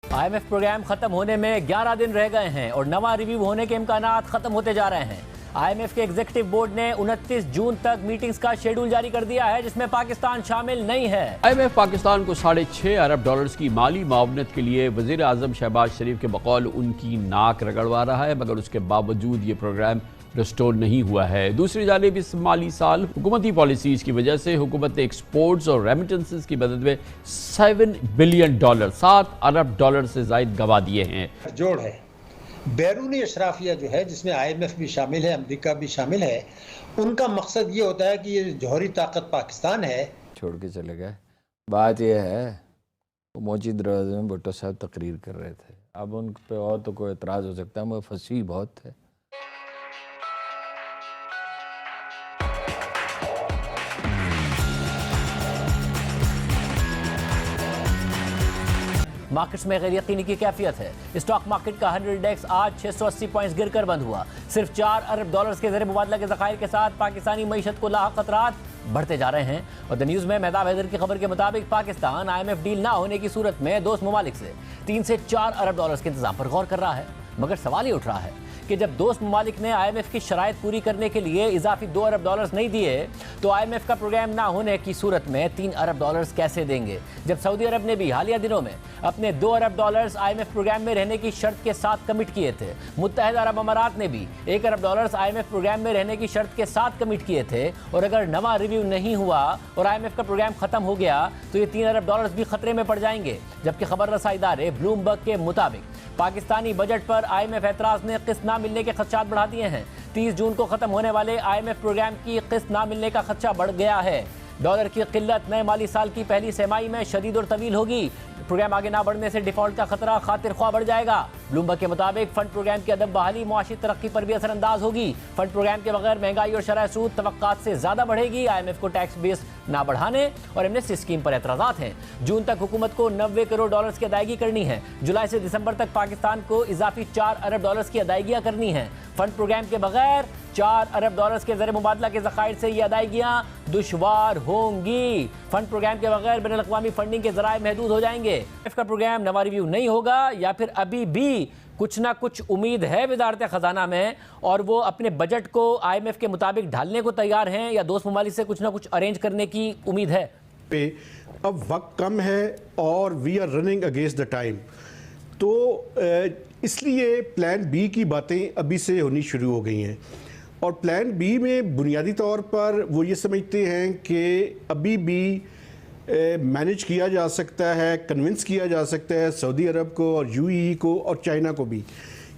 IMF programme खत्म होने में 11 दिन रह गए हैं और नवा रिव्यू होने के इम्कानात खत्म होते जा रहे हैं। IMF के एग्जीक्यूटिव बोर्ड ने 29 जून तक मीटिंग्स का शेड्यूल जारी कर दिया है, जिसमें पाकिस्तान शामिल नहीं है। IMF पाकिस्तान को $6.5 अरब की माली मुआवनत के लिए वजीर आजम शहबाज शरीफ के बकौल उनकी नाक रगड़वा रहा है, मगर उसके बावजूद ये प्रोग्राम रिस्टोर नहीं हुआ है। दूसरी जानिब इस माली साल हुकूमती पॉलिसीज की वजह से हुकूमत ने एक्सपोर्ट्स और रेमिटेंसेस की मदद में $7 बिलियन $7 अरब से जायद गवा दिए हैं। जोड़ है बैरूनी अशराफिया जो है, जिसमें IMF भी शामिल है, अमेरिका भी शामिल है, उनका मकसद ये होता है कि ये जौहरी ताकत पाकिस्तान है। छोड़ के चले गए। बात यह है वो मौजी दरवाजे में भुट्टो साहब तकरीर कर रहे थे, अब उन पे और तो कोई एतराज़ हो सकता है, वो फंसी बहुत थे। मार्केट्स में गैर यकीनी की कैफियत है। स्टॉक मार्केट का 100 इंडेक्स आज 680 पॉइंट्स गिरकर बंद हुआ। सिर्फ $4 अरब के ज़रिए मुबादला के ज़खायर के साथ पाकिस्तानी मईशत को लाहक खतरात बढ़ते जा रहे हैं। और द न्यूज़ में मेहताब हैदर की खबर के मुताबिक पाकिस्तान IMF डील ना होने की सूरत में दोस्त ममालिक से $3 से $4 अरब के इंतजाम पर गौर कर रहा है। मगर सवाल ये उठ रहा है कि जब दोस्त ममालिक ने IMF की शराइत पूरी करने के लिए इजाफी $2 अरब नहीं दिए, तो IMF का प्रोग्राम ना होने की सूरत में $3 अरब कैसे देंगे, जब सऊदी अरब ने भी हालिया दिनों में अपने $2 अरब IMF प्रोग्राम में रहने की शर्त के साथ कमिट किए थे। मुत्तहिदा अरब अमारात ने भी $1 अरब IMF प्रोग्राम में रहने की शर्त के साथ कमिट किए थे। और अगर नवा रिव्यू नहीं हुआ और IMF का प्रोग्राम खत्म हो गया तो ये $3 अरब भी खतरे में पड़ जाएंगे। जबकि खबर रसाई इदारे ब्लूमबर्ग के मुताबिक पाकिस्तानी बजट पर IMF एतराज़ ने किस्त ना मिलने के खदशात बढ़ा दिए हैं। 30 जून को खत्म होने वाले IMF प्रोग्राम की किस्त ना मिलने का खदशा बढ़ गया है। डॉलर की किल्लत नए माली साल की पहली तिमाही में शदीद और तवील होगी। प्रोग्राम आगे ना बढ़ने से डिफॉल्ट का खतरा खातिर ख्वाह बढ़ जाएगा। ब्लूमबर्ग के मुताबिक फंड प्रोग्राम की अदम बहाली मुआशी तरक्की पर भी असरअंदाज होगी। फंड प्रोग्राम के बगैर महंगाई और शरह सूद तवक्कात से ज्यादा बढ़ेगी। IMF को टैक्स बेस ना बढ़ाने और एमनेस्टी स्कीम पर एतराज़ात हैं। जून तक हुकूमत को $90 करोड़ की अदायगी करनी है। जुलाई से दिसंबर तक पाकिस्तान को इजाफी $4 अरब की अदायगियाँ करनी है। फंड प्रोग्राम के बगैर $4 अरब के ज़रिए मुबादला के ज़खायर से ये अदायगियाँ दुश्वार होंगी। फंड प्रोग्राम के बगैर बैनुल अक़वामी फंडिंग के ज़राए महदूद हो जाएंगे। IMF का प्रोग्राम नवा रिव्यू नहीं होगा या फिर अभी भी कुछ ना कुछ उम्मीद है वज़ारत ख़जाना में और वो अपने बजट को IMF के मुताबिक ढालने को तैयार हैं, या दोस्त ममालिक से कुछ ना कुछ अरेंज करने की उम्मीद है? पे अब वक्त कम है और we are running against the time, तो इसलिए प्लान बी की बातें अभी से होनी शुरू हो गई हैं। और प्लान बी में बुनियादी तौर पर वो ये समझते हैं कि अभी भी मैनेज किया जा सकता है, कन्विंस किया जा सकता है सऊदी अरब को और UAE को और चाइना को भी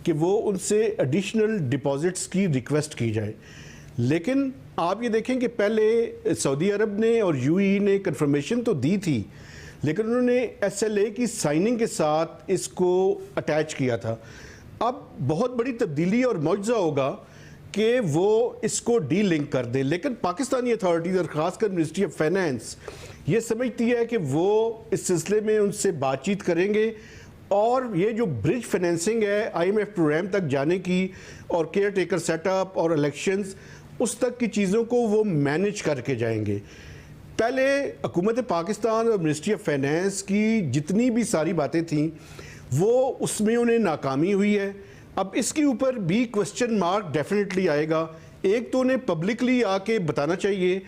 कि वो उनसे एडिशनल डिपॉजिट्स की रिक्वेस्ट की जाए। लेकिन आप ये देखें कि पहले सऊदी अरब ने और UAE ने कंफर्मेशन तो दी थी, लेकिन उन्होंने SLA की साइनिंग के साथ इसको अटैच किया था। अब बहुत बड़ी तब्दीली और मौजज़ा होगा कि वो इसको डी लिंक कर दे। लेकिन पाकिस्तानी अथॉरिटीज़ और ख़ासकर मिनिस्ट्री ऑफ फाइनेंस ये समझती है कि वो इस सिलसिले में उनसे बातचीत करेंगे और ये जो ब्रिज फाइनेंसिंग है IMF प्रोग्राम तक जाने की और केयर टेकर सेटअप और इलेक्शंस, उस तक की चीज़ों को वो मैनेज करके जाएंगे। पहले हुकूमत पाकिस्तान और मिनिस्ट्री ऑफ फाइनेंस की जितनी भी सारी बातें थीं वो उसमें उन्हें नाकामी हुई है। अब इसके ऊपर भी क्वेश्चन मार्क डेफिनेटली आएगा। एक तो उन्हें पब्लिकली आके बताना चाहिए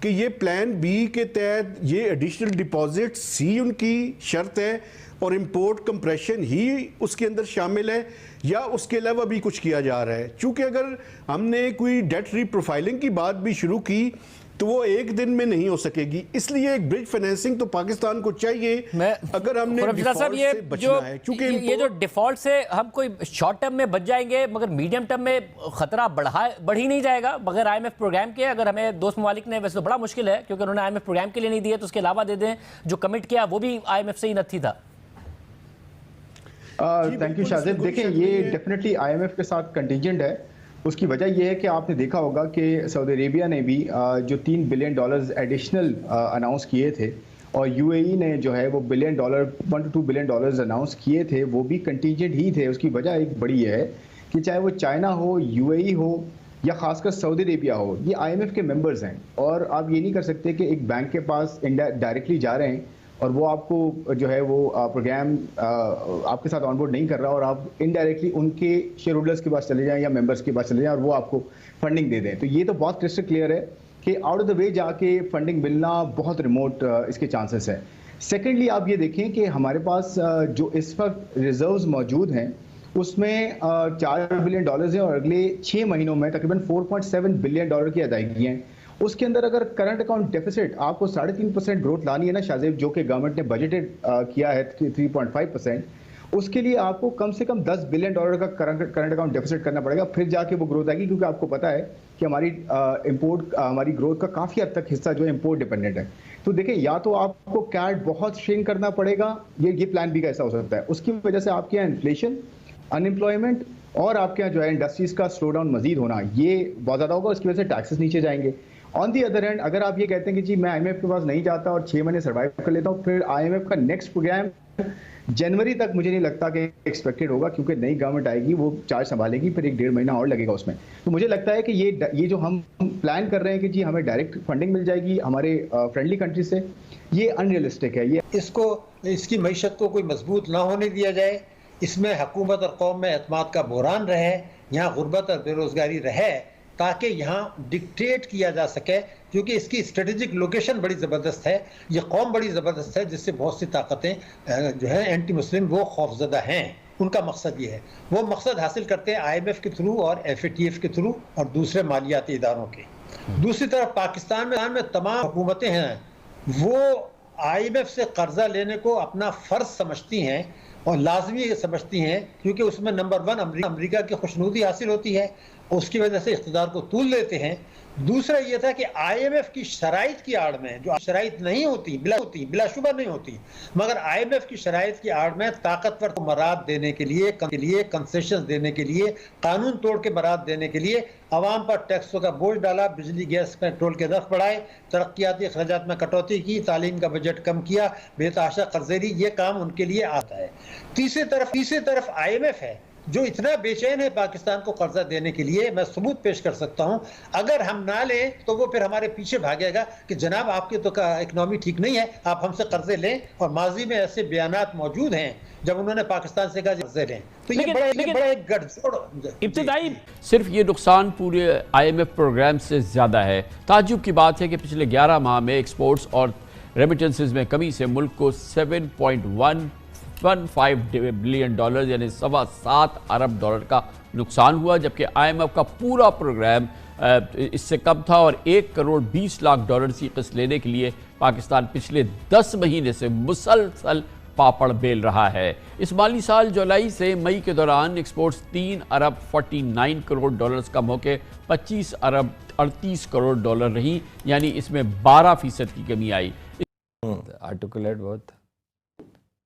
कि ये प्लान बी के तहत ये एडिशनल डिपॉजिट्स ही उनकी शर्त है और इंपोर्ट कंप्रेशन ही उसके अंदर शामिल है, या उसके अलावा भी कुछ किया जा रहा है। चूँकि अगर हमने कोई डेट रीप्रोफाइलिंग की बात भी शुरू की तो वो एक दिन में नहीं हो सकेगी, इसलिए एक ब्रिज फाइनेंसिंग तो पाकिस्तान को चाहिए अगर हमने डिफॉल्ट से बचना है। क्योंकि ये जो डिफॉल्ट से हम कोई शॉर्ट टर्म में बच जाएंगे मगर मीडियम टर्म में खतरा बढ़ ही नहीं जाएगा बगैर IMF प्रोग्राम के। अगर हमें दोस्त ममालिक ने, वैसे तो बड़ा मुश्किल है क्योंकि उन्होंने IMF प्रोग्राम के लिए नहीं दिए, तो उसके अलावा दे दें जो कमिट किया वो भी IMF से ही नथी था। Thank you Shajid. देखें, ये डेफिनेटली IMF के साथ कंटिजेंट है। उसकी वजह यह है कि आपने देखा होगा कि सऊदी अरेबिया ने भी जो $3 बिलियन एडिशनल अनाउंस किए थे और UAE ने जो है वो $1 to $2 बिलियन अनाउंस किए थे, वो भी कंटिजेंट ही थे। उसकी वजह एक बड़ी है कि चाहे वो चाइना हो, UAE हो या खासकर सऊदी अरेबिया हो, ये IMF के मेंबर्स हैं और आप ये नहीं कर सकते कि एक बैंक के पास डायरेक्टली जा रहे हैं और वो आपको जो है वो प्रोग्राम आपके साथ ऑनबोर्ड नहीं कर रहा और आप इनडायरेक्टली उनके शेयर होल्डर्स के पास चले जाएं या मेंबर्स के पास चले जाएं और वो आपको फंडिंग दे दें, तो ये तो बहुत क्रिस्टल क्लियर है कि आउट ऑफ द वे जाके फंडिंग मिलना बहुत रिमोट इसके चांसेस है। सेकेंडली आप ये देखें कि हमारे पास जो इस वक्त रिजर्व्स मौजूद हैं उसमें $4 बिलियन हैं और अगले 6 महीनों में तकरीबन $4.7 बिलियन की अदायगी हैं। उसके अंदर अगर करंट अकाउंट डेफिसिट आपको 3.5% ग्रोथ लानी है ना शाहजेब, जो कि गवर्नमेंट ने बजटेड किया है 3.5%, उसके लिए आपको कम से कम $10 बिलियन का करंट अकाउंट डेफिसिट करना पड़ेगा, फिर जाके वो ग्रोथ आएगी, क्योंकि आपको पता है कि हमारी ग्रोथ का काफ़ी हद तक हिस्सा जो है इम्पोर्ट डिपेंडेंट है। तो देखिए, या तो आपको कैट बहुत श्रिंक करना पड़ेगा, ये प्लान बी का ऐसा हो सकता है, उसकी वजह से आपके यहाँ इन्फ्लेशन, अनएम्प्लॉयमेंट और आपके यहाँ जो है इंडस्ट्रीज का स्लो डाउन मजीद होना, ये बहुत ज़्यादा होगा, उसकी वजह से टैक्सेस नीचे जाएंगे। ऑन दी अदर हैंड, अगर आप ये कहते हैं कि जी मैं IMF के पास नहीं जाता और 6 महीने सर्वाइव कर लेता हूँ, फिर IMF का नेक्स्ट प्रोग्राम जनवरी तक मुझे नहीं लगता कि एक्सपेक्टेड होगा, क्योंकि नई गवर्नमेंट आएगी, वो चार्ज संभालेगी, फिर 1-1.5 महीना और लगेगा उसमें। तो मुझे लगता है कि ये जो हम प्लान कर रहे हैं कि जी हमें डायरेक्ट फंडिंग मिल जाएगी हमारे फ्रेंडली कंट्री से, ये अनरियलिस्टिक है। ये इसकी मईशत को कोई मजबूत ना होने दिया जाए, इसमें हुकूमत और कौम में एतमाद का बहरान रहे, यहाँ गुर्बत और बेरोजगारी रहे, ताकि यहाँ डिक्टेट किया जा सके, क्योंकि इसकी स्ट्रेटेजिक लोकेशन बड़ी ज़बरदस्त है, ये कौम बड़ी ज़बरदस्त है, जिससे बहुत सी ताकतें जो है एंटी मुस्लिम वो खौफजदा हैं। उनका मकसद ये है, वो मकसद हासिल करते हैं IMF के थ्रू और FATF के थ्रू और दूसरे मालियाती इदारों के। दूसरी तरफ पाकिस्तान में तमाम हुकूमतें हैं, वो IMF से कर्जा लेने को अपना फ़र्ज समझती हैं और लाजमी समझती हैं, क्योंकि उसमें नंबर 1 अमेरिका की खुशनुदी हासिल होती है, उसकी वजह से इख्तिदार को तूल लेते हैं। दूसरा ये था कि IMF की शराइत की आड़ में, जो शराइत नहीं होती बिलाशुबा नहीं होती, मगर IMF की शराइत की आड़ में ताकतवर को मराद देने के लिए कंसेशन देने के लिए, कानून तोड़ के मराद देने के लिए आवाम पर टैक्सों का बोझ डाला, बिजली गैस पेट्रोल के रफ बढ़ाए, तरक्याती अखराजात में कटौती की, तालीम का बजट कम किया, बेतहाशा कर्जेरी, ये काम उनके लिए आता है। तीसरी तरफ IMF है जो इतना बेचैन है पाकिस्तान को कर्जा देने के लिए। मैं सबूत पेश कर सकता हूं, अगर हम ना लें तो वो फिर हमारे पीछे भागेगा कि जनाब आपकी तो इकनॉमी ठीक नहीं है, आप हमसे कर्जे लें। और माजी में ऐसे बयानात मौजूद हैं जब उन्होंने पाकिस्तान से कहा कर्जे लें, तो ये बड़ा एक गठजोड़ इब्तिदाई। सिर्फ ये नुकसान पूरे IMF प्रोग्राम से ज़्यादा है। ताज्जुब की बात है कि पिछले 11 माह में एक्सपोर्ट्स और रेमिटेंसेज में कमी से मुल्क को $7.15 बिलियन यानी $7.25 अरब का नुकसान हुआ, जबकि IMF का पूरा प्रोग्राम इससे कम था और $1.20 की किस्त लेने के लिए पाकिस्तान पिछले 10 महीने से मुसलसल पापड़ बेल रहा है। इस माली साल जुलाई से मई के दौरान एक्सपोर्ट्स $3.49 करोड़ कम होकर $25.38 रही, यानी इसमें 12% की कमी आई। आर्टिकुलेट बहुत।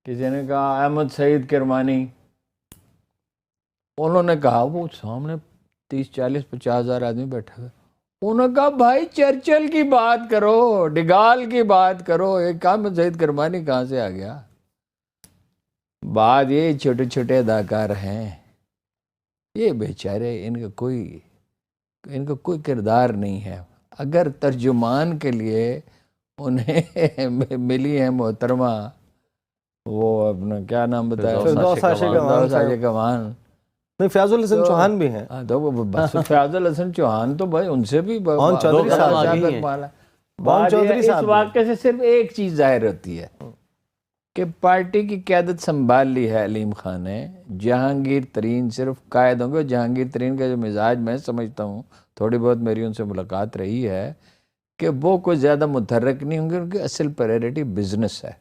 किसी ने कहा अहमद सईद किरमानी, उन्होंने कहा, वो सामने 30-40-50 हज़ार आदमी बैठा हुआ, उन्होंने कहा भाई चर्चिल की बात करो, डिगाल की बात करो, एक अहमद सईद किरमानी कहाँ से आ गया? बात ये छोटे छोटे अदाकार हैं, ये बेचारे, इनका कोई किरदार नहीं है। अगर तर्जुमान के लिए उन्हें मिली है मोहतरमा, वो अपना क्या नाम बताया, फयाजुल हसन चौहान भी हैं। तो बस फयाजुल हसन चौहान तो भाई उनसे भी चौधरी इस वाक़े से सिर्फ एक चीज़ जाहिर होती है कि पार्टी की क़यादत संभाल ली है अलीम खान ने। जहांगीर तरीन सिर्फ कायद होंगे। जहांगीर तरीन का जो मिजाज मैं समझता हूँ, थोड़ी बहुत मेरी उनसे मुलाकात रही है, कि वो कोई ज़्यादा मुतहर्रिक नहीं होंगे, उनकी असल प्रायोरिटी बिजनेस है।